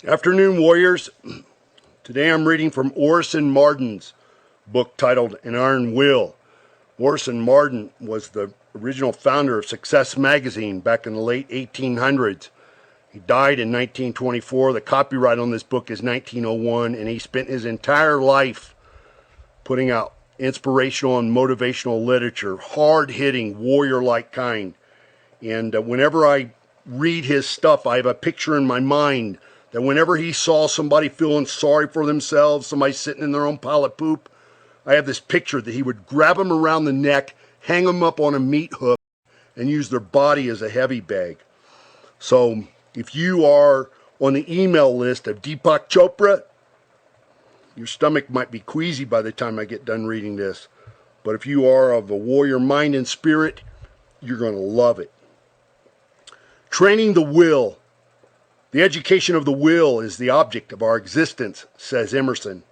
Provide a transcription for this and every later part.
Afternoon, warriors. Today I'm reading from Orsen Marden's book titled An Iron Will. Orsen Marden was the original founder of Success magazine back in the late 1800s. He died in 1924. The copyright on this book is 1901, and he spent his entire life putting out inspirational and motivational literature, hard-hitting, warrior-like kind. And whenever I read his stuff, I have a picture in my mind that whenever he saw somebody feeling sorry for themselves, somebody sitting in their own pile of poop, I have this picture that he would grab them around the neck, hang them up on a meat hook, and use their body as a heavy bag. So if you are on the email list of Deepak Chopra, your stomach might be queasy by the time I get done reading this. But if you are of a warrior mind and spirit, you're going to love it. Training the will. The education of the will is the object of our existence, says Emerson.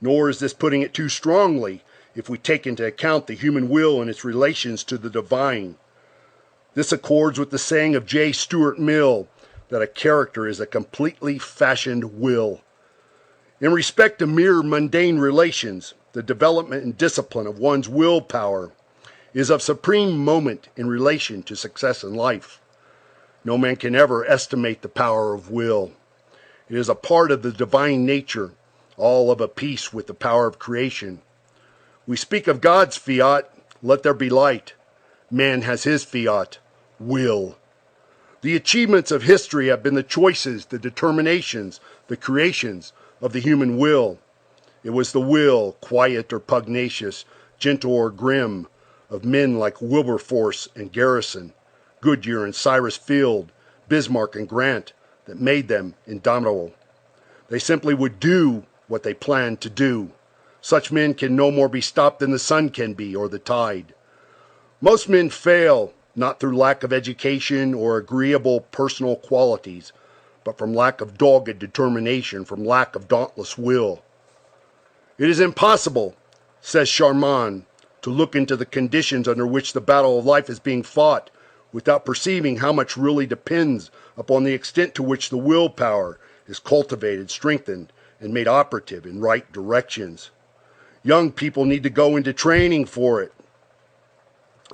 Nor is this putting it too strongly if we take into account the human will and its relations to the divine. This accords with the saying of J. Stuart Mill that a character is a completely fashioned will. In respect to mere mundane relations, the development and discipline of one's willpower is of supreme moment in relation to success in life. No man can ever estimate the power of will. It is a part of the divine nature, all of a piece with the power of creation. We speak of God's fiat, let there be light. Man has his fiat, will. The achievements of history have been the choices, the determinations, the creations of the human will. It was the will, quiet or pugnacious, gentle or grim, of men like Wilberforce and Garrison, Goodyear and Cyrus Field, Bismarck and Grant, that made them indomitable. They simply would do what they planned to do. Such men can no more be stopped than the sun can be, or the tide. Most men fail, not through lack of education or agreeable personal qualities, but from lack of dogged determination, from lack of dauntless will. It is impossible, says Charman, to look into the conditions under which the battle of life is being fought without perceiving how much really depends upon the extent to which the willpower is cultivated, strengthened, and made operative in right directions. Young people need to go into training for it.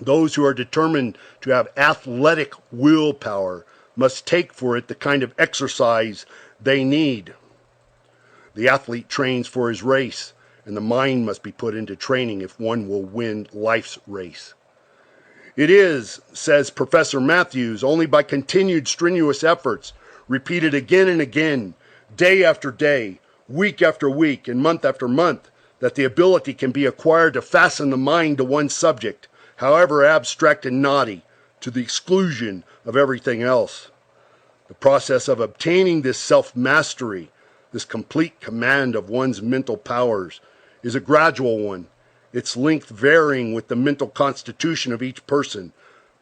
Those who are determined to have athletic willpower must take for it the kind of exercise they need. The athlete trains for his race, and the mind must be put into training if one will win life's race. It is, says Professor Matthews, only by continued strenuous efforts, repeated again and again, day after day, week after week, and month after month, that the ability can be acquired to fasten the mind to one subject, however abstract and naughty, to the exclusion of everything else. The process of obtaining this self-mastery, this complete command of one's mental powers, is a gradual one, its length varying with the mental constitution of each person,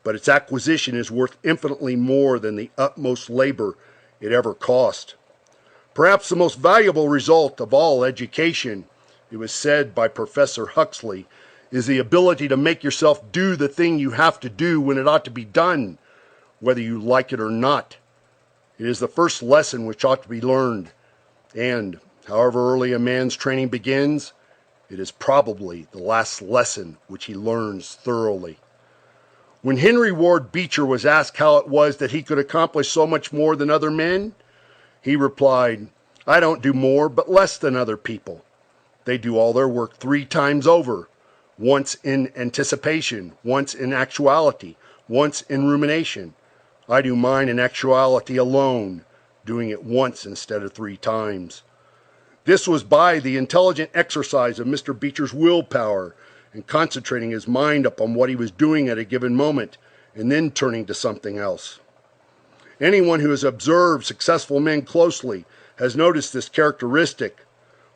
but its acquisition is worth infinitely more than the utmost labor it ever cost. Perhaps the most valuable result of all education, it was said by Professor Huxley, is the ability to make yourself do the thing you have to do when it ought to be done, whether you like it or not. It is the first lesson which ought to be learned, and, however early a man's training begins, it is probably the last lesson which he learns thoroughly. When Henry Ward Beecher was asked how it was that he could accomplish so much more than other men, he replied, "I don't do more but less than other people. They do all their work 3 times over, once in anticipation, once in actuality, once in rumination. I do mine in actuality alone, doing it once instead of 3 times." This was by the intelligent exercise of Mr. Beecher's willpower and concentrating his mind upon what he was doing at a given moment and then turning to something else. Anyone who has observed successful men closely has noticed this characteristic.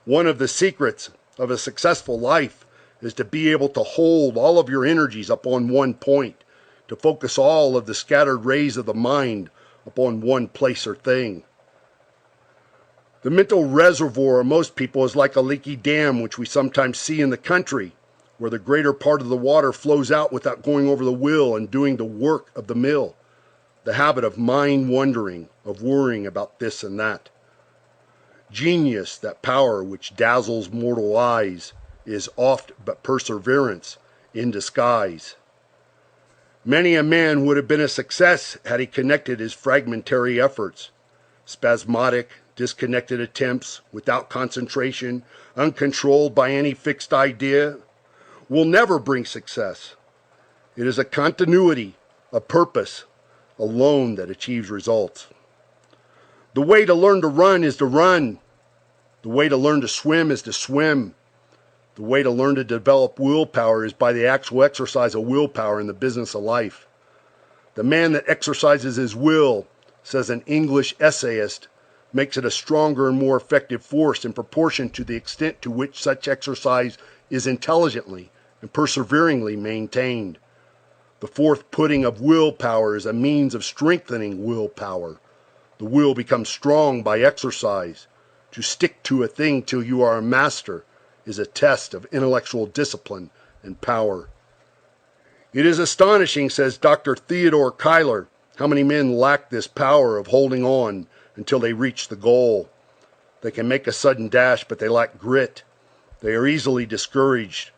One of the secrets of a successful life is to be able to hold all of your energies upon one point, to focus all of the scattered rays of the mind upon one place or thing. The mental reservoir of most people is like a leaky dam which we sometimes see in the country, where the greater part of the water flows out without going over the wheel and doing the work of the mill. The habit of mind wandering, of worrying about this and that. Genius, that power which dazzles mortal eyes, is oft but perseverance in disguise. Many a man would have been a success had he connected his fragmentary efforts. Spasmodic, disconnected attempts, without concentration, uncontrolled by any fixed idea, will never bring success. It is a continuity, a purpose, alone that achieves results. The way to learn to run is to run. The way to learn to swim is to swim. The way to learn to develop willpower is by the actual exercise of willpower in the business of life. The man that exercises his will, says an English essayist, makes it a stronger and more effective force in proportion to the extent to which such exercise is intelligently and perseveringly maintained. The forth putting of willpower is a means of strengthening willpower. The will becomes strong by exercise. To stick to a thing till you are a master is a test of intellectual discipline and power. It is astonishing, says Dr. Theodore Cuyler, how many men lack this power of holding on until they reach the goal. They can make a sudden dash, but they lack grit. They are easily discouraged.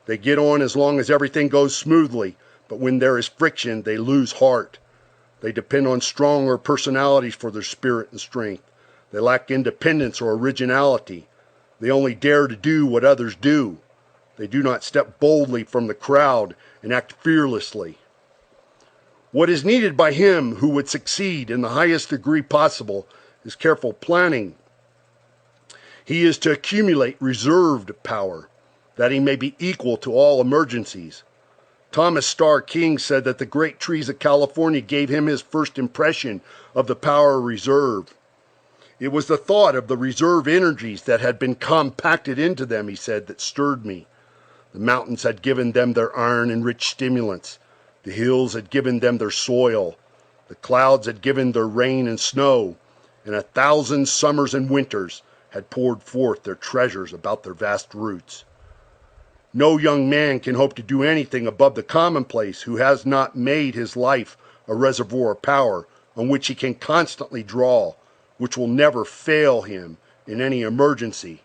They get on as long as everything goes smoothly, but when there is friction, they lose heart. They depend on stronger personalities for their spirit and strength. They lack independence or originality. They only dare to do what others do. They do not step boldly from the crowd and act fearlessly. What is needed by him who would succeed in the highest degree possible is careful planning. He is to accumulate reserved power, that he may be equal to all emergencies. Thomas Starr King said that the great trees of California gave him his first impression of the power of reserve. It was the thought of the reserve energies that had been compacted into them, he said, that stirred me. The mountains had given them their iron and rich stimulants. The hills had given them their soil. The clouds had given their rain and snow. And 1,000 summers and winters had poured forth their treasures about their vast roots. No young man can hope to do anything above the commonplace who has not made his life a reservoir of power on which he can constantly draw, which will never fail him in any emergency.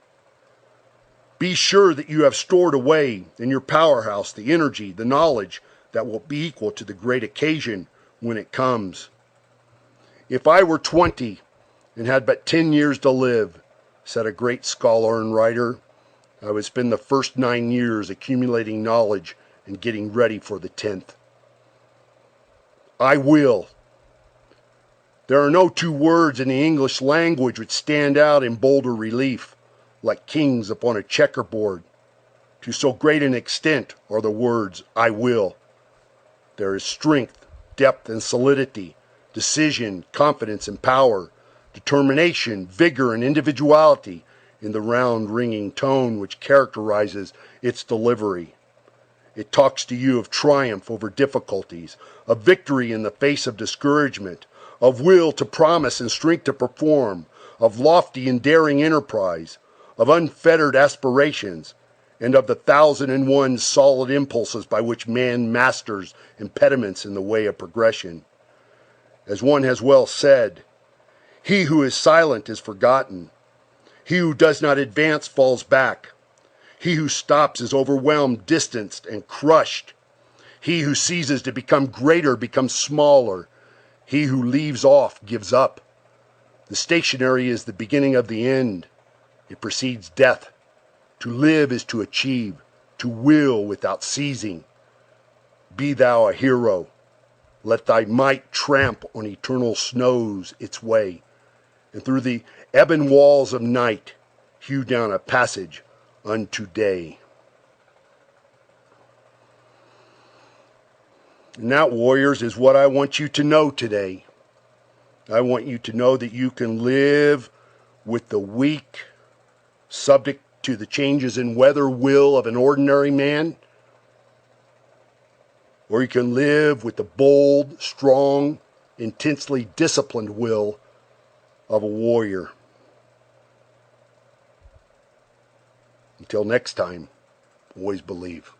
Be sure that you have stored away in your powerhouse the energy, the knowledge that will be equal to the great occasion when it comes. If I were 20 and had but 10 years to live, said a great scholar and writer, I would spend the first 9 years accumulating knowledge and getting ready for the 10th. I will. There are no two words in the English language which stand out in bolder relief, like kings upon a checkerboard. To so great an extent are the words, I will. There is strength, depth, and solidity, decision, confidence, and power, determination, vigor, and individuality in the round, ringing tone which characterizes its delivery. It talks to you of triumph over difficulties, of victory in the face of discouragement, of will to promise and strength to perform, of lofty and daring enterprise, of unfettered aspirations, and of the 1,001 solid impulses by which man masters impediments in the way of progression. As one has well said, he who is silent is forgotten. He who does not advance falls back. He who stops is overwhelmed, distanced, and crushed. He who ceases to become greater becomes smaller. He who leaves off gives up. The stationary is the beginning of the end. It precedes death. To live is to achieve, to will without ceasing. Be thou a hero. Let thy might tramp on eternal snows its way, and through the ebon walls of night hew down a passage unto day. And that, warriors, is what I want you to know today. I want you to know that you can live with the weak, subject to the changes in weather will of an ordinary man, or you can live with the bold, strong, intensely disciplined will of a warrior. Until next time, always believe.